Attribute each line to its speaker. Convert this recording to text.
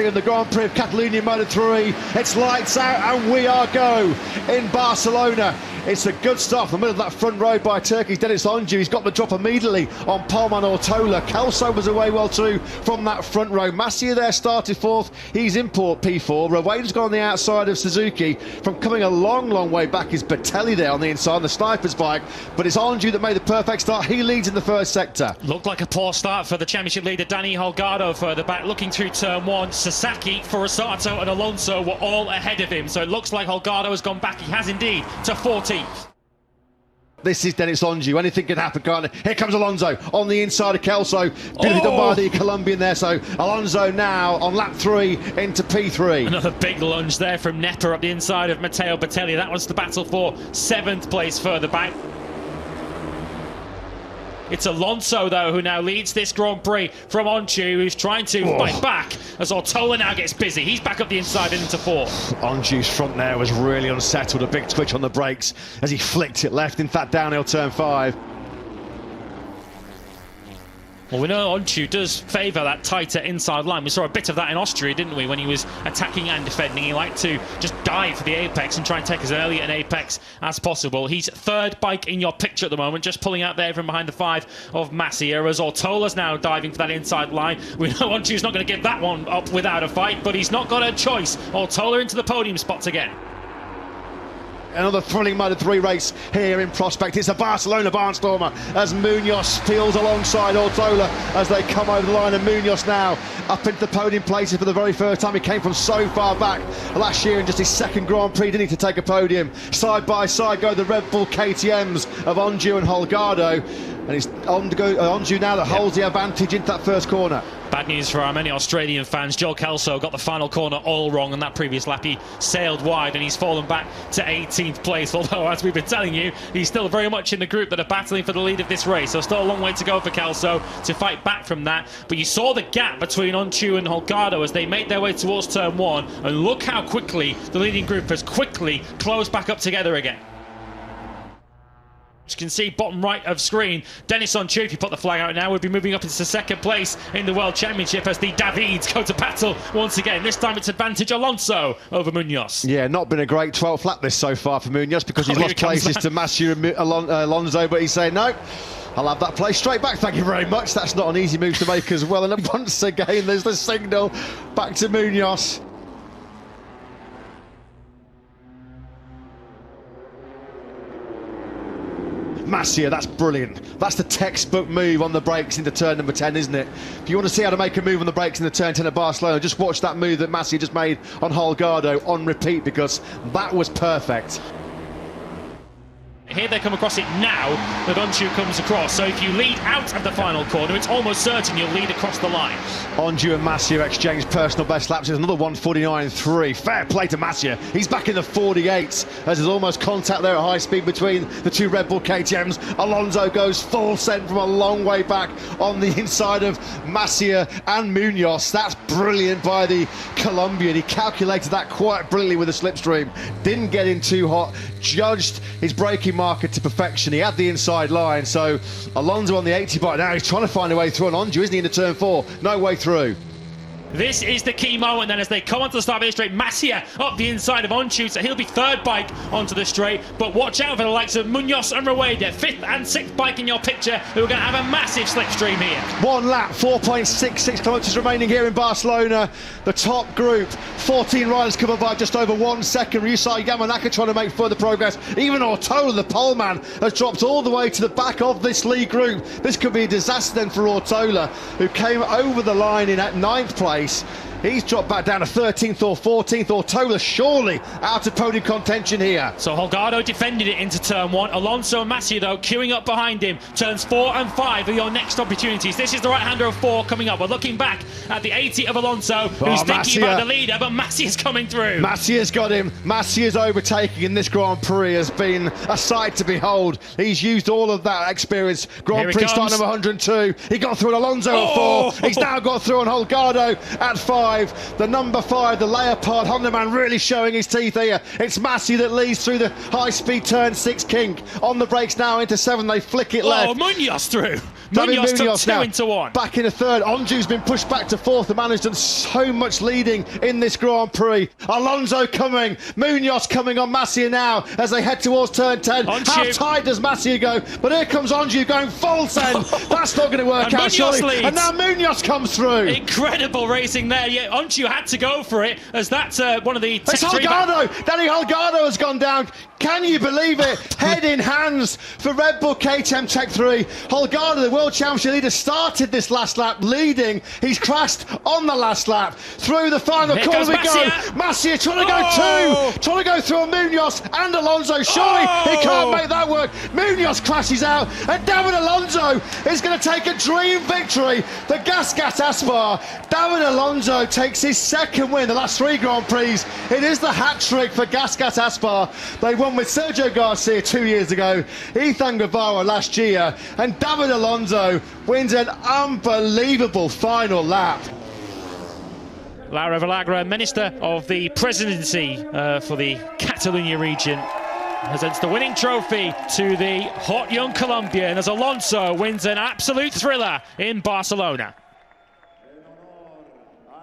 Speaker 1: In the Grand Prix of Catalonia Moto3, it's lights out and we are go in Barcelona. It's a good start from the middle of that front row by Turkey's David Alonso. He's got the drop immediately on Poleman Ortola. Kelso was away well too from that front row. Masia there started fourth. He's in P4. Rawade's gone on the outside of Suzuki. From coming a long way back is Batelli there on the inside on the sniper's bike. But it's Alonso that made the perfect start. He leads in the first sector.
Speaker 2: Looked like a poor start for the championship leader Dani Holgado further back. Looking through turn one, Sasaki, Forasato and Alonso were all ahead of him. So it looks like Holgado has gone back. He has indeed to 14th.
Speaker 1: This is David Alonso. Anything can happen, can't it? Here comes Alonso on the inside of Kelso. Beautifully done by the Colombian there. So Alonso now on lap 3 into P3.
Speaker 2: Another big lunge there from Nepa up the inside of Matteo Batelli. That was the battle for 7th place further back. It's Alonso, though, who now leads this Grand Prix from Onchu, who's trying to fight back as Ortola now gets busy. He's back up the inside and into 4th.
Speaker 1: Onchu's front there was really unsettled. A big twitch on the brakes as he flicked it left in that downhill turn 5.
Speaker 2: Well, we know Onchu does favour that tighter inside line. We saw a bit of that in Austria, didn't we, when he was attacking and defending. He liked to just dive for the apex and try and take as early an apex as possible. He's 3rd bike in your picture at the moment, just pulling out there from behind the 5 of Masia, as Ortola's now diving for that inside line. We know Onchu's not going to give that one up without a fight, but he's not got a choice. Ortola into the podium spots again.
Speaker 1: Another thrilling Moto3 race here in prospect. It's a Barcelona barnstormer as Munoz peels alongside Ortola as they come over the line, and Munoz now up into the podium places for the very first time. He came from so far back last year in just his 2nd Grand Prix, didn't he, to take a podium. Side by side go the Red Bull KTMs of Onju and Holgado, and it's Onju now that holds the advantage into that first corner.
Speaker 2: Bad news for our many Australian fans. Joel Kelso got the final corner all wrong on that previous lap. He sailed wide and he's fallen back to 18th place. Although, as we've been telling you, he's still very much in the group that are battling for the lead of this race. So still a long way to go for Kelso to fight back from that. But you saw the gap between Onchu and Holgado as they made their way towards turn 1. And look how quickly the leading group has quickly closed back up together again. As you can see, bottom right of screen, Dennis Onchu, if you put the flag out now, would be moving up into 2nd place in the World Championship as the Davids go to battle once again. This time it's advantage Alonso over Munoz.
Speaker 1: Yeah, not been a great 12th lap this so far for Munoz because he's lost places to Masia and Alonso, but he's saying no. I'll have that play straight back, thank you very much. That's not an easy move to make as well. And once again, there's the signal back to Munoz. Masia, that's brilliant. That's the textbook move on the brakes into turn number 10, isn't it? If you want to see how to make a move on the brakes in the turn 10 at Barcelona, just watch that move that Masia just made on Holgado on repeat, because that was perfect.
Speaker 2: Here they come across it now that Onchu comes across. So if you lead out of the final corner, it's almost certain you'll lead across the line.
Speaker 1: Onju and Masia exchange personal best laps. There's another 1:49.3. Fair play to Masia. He's back in the 48s as there's almost contact there at high speed between the 2 Red Bull KTMs. Alonso goes full send from a long way back on the inside of Masia and Munoz. That's brilliant by the Colombian. He calculated that quite brilliantly with a slipstream. Didn't get in too hot. Judged his braking marker to perfection. He had the inside line, so Alonso on the 80 bike now. He's trying to find a way through on Onju, isn't he, into turn 4? No way through.
Speaker 2: This is the key moment then as they come onto the start of the straight. Masia up the inside of Onchu, so he'll be 3rd bike onto the straight. But watch out for the likes of Munoz and Rawede, 5th and 6th bike in your picture, who are going to have a massive slipstream here. 1
Speaker 1: lap, 4.66 kilometres remaining here in Barcelona. The top group, 14 riders covered by just over 1 second. Ryusai Yamanaka trying to make further progress. Even Ortola, the poleman, has dropped all the way to the back of this lead group. This could be a disaster then for Ortola, who came over the line in at 9th place. He's dropped back down to 13th or 14th. Ortola surely out of podium contention here.
Speaker 2: So Holgado defended it into turn 1. Alonso and Masia, though, queuing up behind him. Turns 4 and 5 are your next opportunities. This is the right-hander of 4 coming up. We're looking back at the 80 of Alonso, who's thinking about the leader, but Masia's coming through.
Speaker 1: Masia's got him. Masia's overtaking in this Grand Prix has been a sight to behold. He's used all of that experience. Grand Prix start number 102. He got through on Alonso at 4. He's now got through on Holgado at 5. The number 5, the Leopard Honda man, really showing his teeth here. It's Masia that leads through the high-speed turn 6 kink. On the brakes now into 7, they flick it left.
Speaker 2: Oh, Munoz through. Munoz took
Speaker 1: Munoz
Speaker 2: 2
Speaker 1: now
Speaker 2: into 1.
Speaker 1: back in the third. Onju's been pushed back to fourth. The man has done so much leading in this Grand Prix. Alonso coming, Munoz coming on Masia now as they head towards turn 10. How tight does Masia go? But here comes Onju going full send. That's not going to work out, surely.
Speaker 2: Leads.
Speaker 1: And now Munoz comes through.
Speaker 2: Incredible racing there. Yeah, Onju had to go for it as that's one of the...
Speaker 1: It's Holgado. Danny Holgado has gone down. Can you believe it? Head in hands for Red Bull KTM Tech 3. Holgado, the World Championship leader, started this last lap leading. He's crashed on the last lap. Through the final corner we go. Masia trying to go trying to go through Munoz and Alonso. Surely he can't make that work. Munoz crashes out, and David Alonso is going to take a dream victory for Gasgas Aspar. David Alonso takes his second win the last 3 Grand Prix. It is the hat-trick for Gasgas Aspar. They won with Sergio Garcia 2 years ago, Ethan Guevara last year, and David Alonso wins an unbelievable final lap.
Speaker 2: Laura Villagra, Minister of the Presidency for the Catalonia region, presents the winning trophy to the hot young Colombian as Alonso wins an absolute thriller in Barcelona.